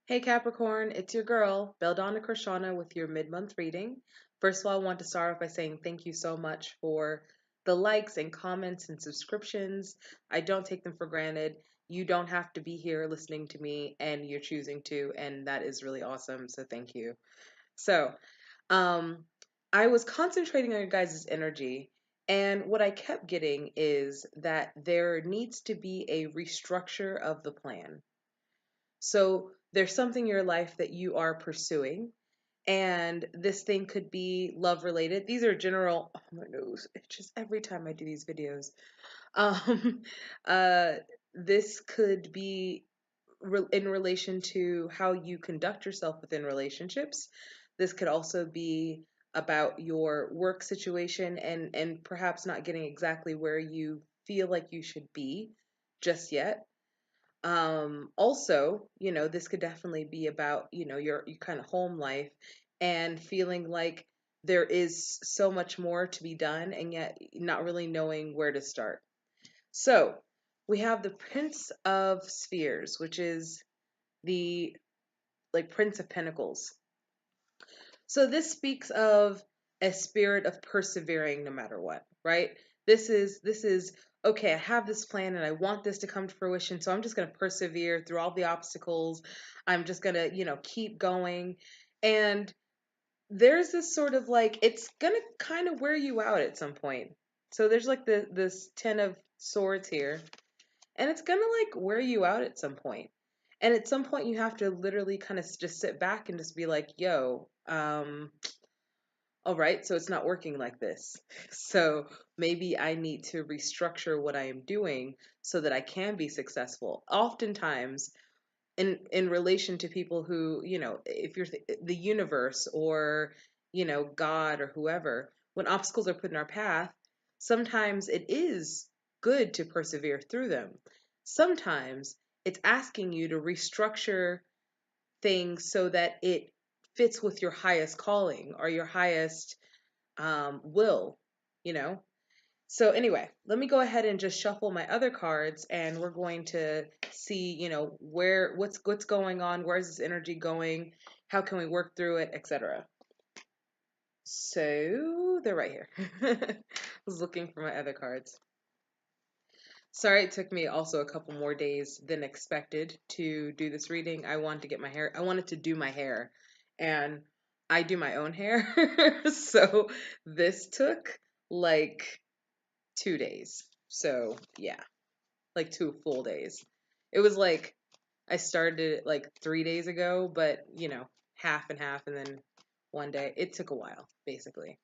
Hey Capricorn, it's your girl, Beldonna Krishana with your mid-month reading. First of all, I want to start off by saying thank you so much for the likes and comments and subscriptions. I don't take them for granted. You don't have to be here listening to me, and you're choosing to, and that is really awesome. So thank you. So, um, I was concentrating on your guys' energy, and what I kept getting is that there needs to be a restructure of the plan. So there's something in your life that you are pursuing, and this thing could be love related. These are general, oh my nose, it's just every time I do these videos. Um, uh, this could be in relation to how you conduct yourself within relationships. This could also be about your work situation and perhaps not getting exactly where you feel like you should be just yet. Also, this could definitely be about, your kind of home life and feeling like there is so much more to be done and yet not really knowing where to start. So, we have the Prince of Spheres, which is the like Prince of Pentacles. So this speaks of a spirit of persevering no matter what, right? This is okay, I have this plan and I want this to come to fruition, so I'm just going to persevere through all the obstacles. I'm just going to, keep going. And there's this sort of like it's going to kind of wear you out at some point. So there's like this 10 of swords here, and it's going to like wear you out at some point. And at some point you have to literally kind of just sit back and just be like, yo, all right, so it's not working like this. So maybe I need to restructure what I am doing so that I can be successful. Oftentimes, in relation to people who, if you're the universe or, God or whoever, when obstacles are put in our path, sometimes it is good to persevere through them. Sometimes it's asking you to restructure things so that it fits with your highest calling or your highest will, you know? So anyway, let me go ahead and just shuffle my other cards and we're going to see, what's going on, where's this energy going, how can we work through it, etc. So they're right here. I was looking for my other cards. Sorry, it took me also a couple more days than expected to do this reading. I wanted to do my hair, and I do my own hair. So this took like 2 days. So yeah, like 2 full days. It was like I started it like 3 days ago, but half and half, and then one day. It took a while, basically.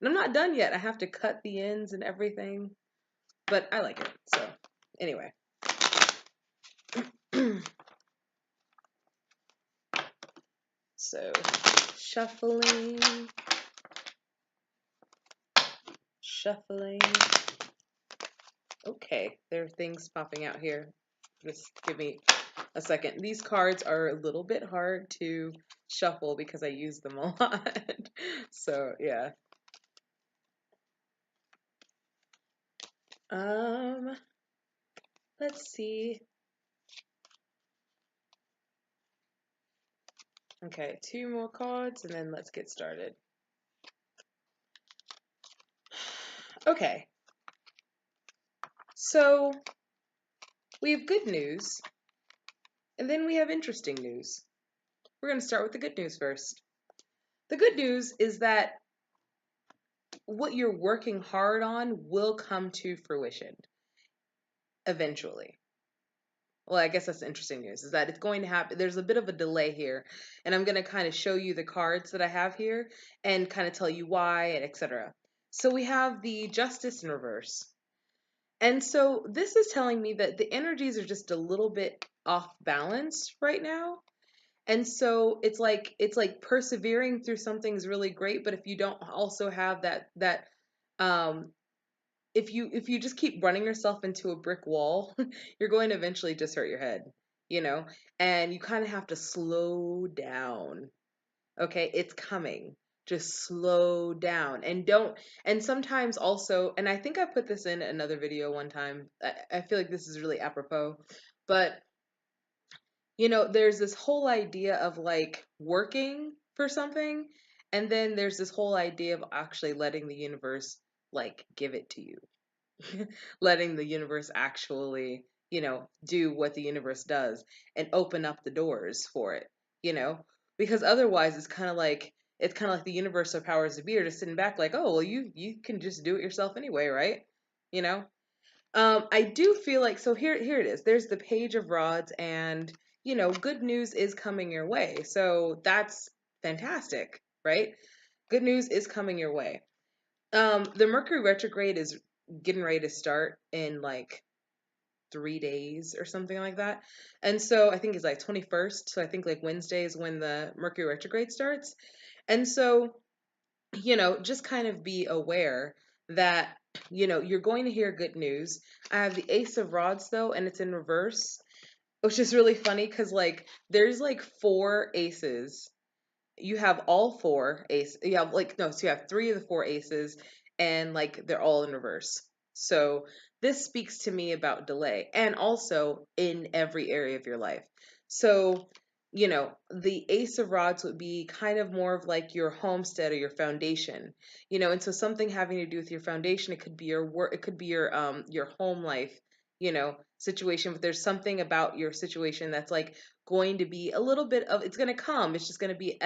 And I'm not done yet. I have to cut the ends and everything, but I like it. So anyway. So shuffling, shuffling. Okay, there are things popping out here. Just give me a second. These cards are a little bit hard to shuffle because I use them a lot. So yeah. Um, let's see. Okay, two more cards and then let's get started. Okay. So we have good news and then we have interesting news. We're going to start with the good news first. The good news is that what you're working hard on will come to fruition eventually. Well, I guess that's interesting news, is that it's going to happen. There's a bit of a delay here, and I'm going to kind of show you the cards that I have here and kind of tell you why and etc. So we have the Justice in reverse. And so this is telling me that the energies are just a little bit off balance right now. And so it's like persevering through something is really great, but if you don't also have that um if you just keep running yourself into a brick wall, you're going to eventually just hurt your head, you know? And you kind of have to slow down. Okay, it's coming. Just slow down and don't. And sometimes also, and I think I put this in another video one time. I feel like this is really apropos, but There's this whole idea of like working for something, and then there's this whole idea of actually letting the universe like give it to you. Letting the universe actually, do what the universe does and open up the doors for it, you know? Because otherwise it's kind of like the universe or powers that be are just sitting back like, oh well, you can just do it yourself anyway, right? You know? I do feel like so here it is. There's the page of rods, and good news is coming your way. So that's fantastic, right? Good news is coming your way. The Mercury retrograde is getting ready to start in like 3 days or something like that. And so I think it's like 21st. So I think like Wednesday is when the Mercury retrograde starts. And so, just kind of be aware that, you're going to hear good news. I have the Ace of Rods though, and it's in reverse, which is really funny because like there's like four aces. You have all four aces. You have like no, so you have three of the four aces, and like they're all in reverse. So this speaks to me about delay, and also in every area of your life. So the Ace of Rods would be kind of more of like your homestead or your foundation. And so something having to do with your foundation. It could be your work. It could be your home life. Situation. But there's something about your situation that's like going to be a little bit of it's going to come. It's just going to be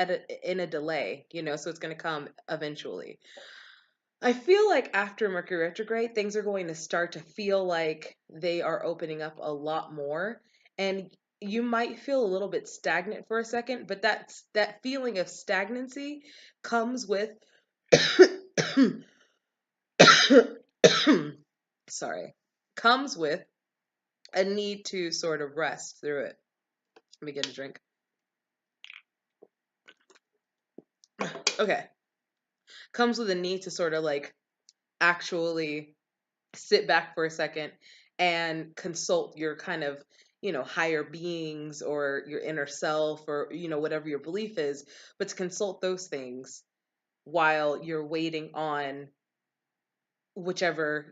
in a delay, so it's going to come eventually. I feel like after Mercury retrograde, things are going to start to feel like they are opening up a lot more. And you might feel a little bit stagnant for a second, but that feeling of stagnancy comes with sorry, comes with a need to sort of rest through it. Let me get a drink. Okay. Comes with a need to sort of like actually sit back for a second and consult your kind of higher beings or your inner self or whatever your belief is, but to consult those things while you're waiting on whichever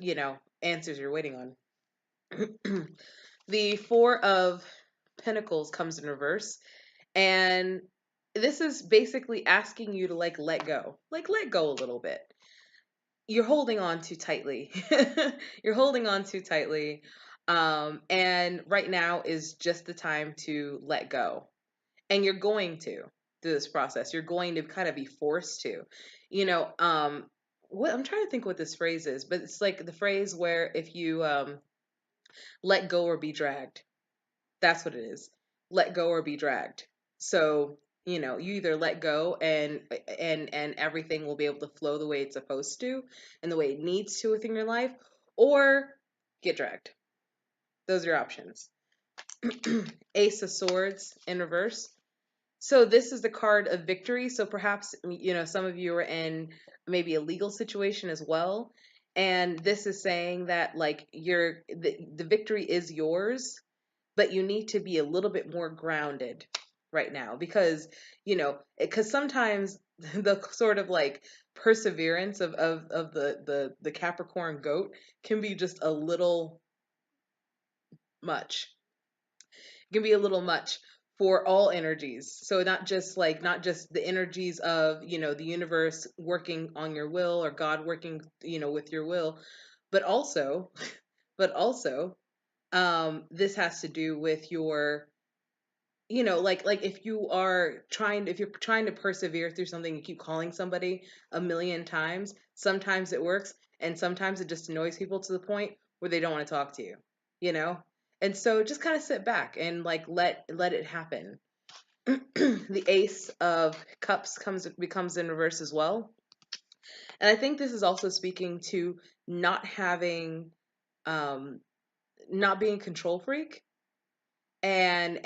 answers you're waiting on. The Four of Pentacles comes in reverse, and this is basically asking you to like let go a little bit. You're holding on too tightly. You're holding on too tightly. And right now is just the time to let go. And you're going to through this process. You're going to kind of be forced to. What I'm trying to think what this phrase is, but it's like the phrase where if you let go or be dragged. That's what it is. Let go or be dragged. So, you either let go and everything will be able to flow the way it's supposed to and the way it needs to within your life, or get dragged. Those are your options. Ace of Swords in reverse. So this is the card of victory. So perhaps, some of you are in maybe a legal situation as well. And this is saying that like the victory is yours, but you need to be a little bit more grounded right now because sometimes the sort of like perseverance of the Capricorn goat can be just a little much. It can be a little much for all energies. So not just the energies of, the universe working on your will or God working, with your will, but also but also this has to do with your like if you're trying to persevere through something, you keep calling somebody a million times, sometimes it works and sometimes it just annoys people to the point where they don't want to talk to you you know and so just kind of sit back and like let it happen. The Ace of Cups becomes in reverse as well, and I think this is also speaking to not having um not being a control freak, and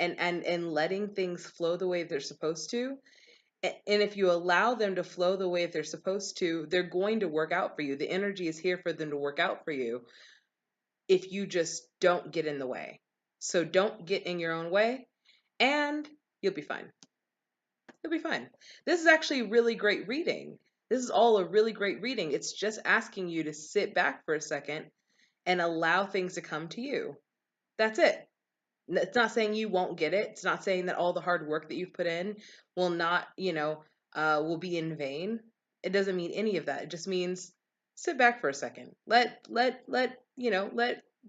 letting things flow the way they're supposed to. And if you allow them to flow the way they're supposed to, they're going to work out for you. The energy is here for them to work out for you if you just don't get in the way. So don't get in your own way, and you'll be fine. You'll be fine. This is actually really great reading. This is all a really great reading. It's just asking you to sit back for a second and allow things to come to you. That's it. It's not saying you won't get it. It's not saying that all the hard work that you've put in will not, will be in vain. It doesn't mean any of that. It just means sit back for a second. Let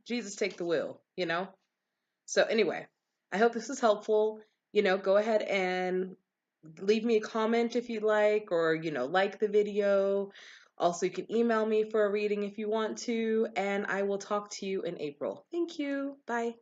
Jesus take the wheel. So anyway, I hope this is helpful. Go ahead and leave me a comment if you'd like, or, like the video. Also, you can email me for a reading if you want to, and I will talk to you in April. Thank you. Bye.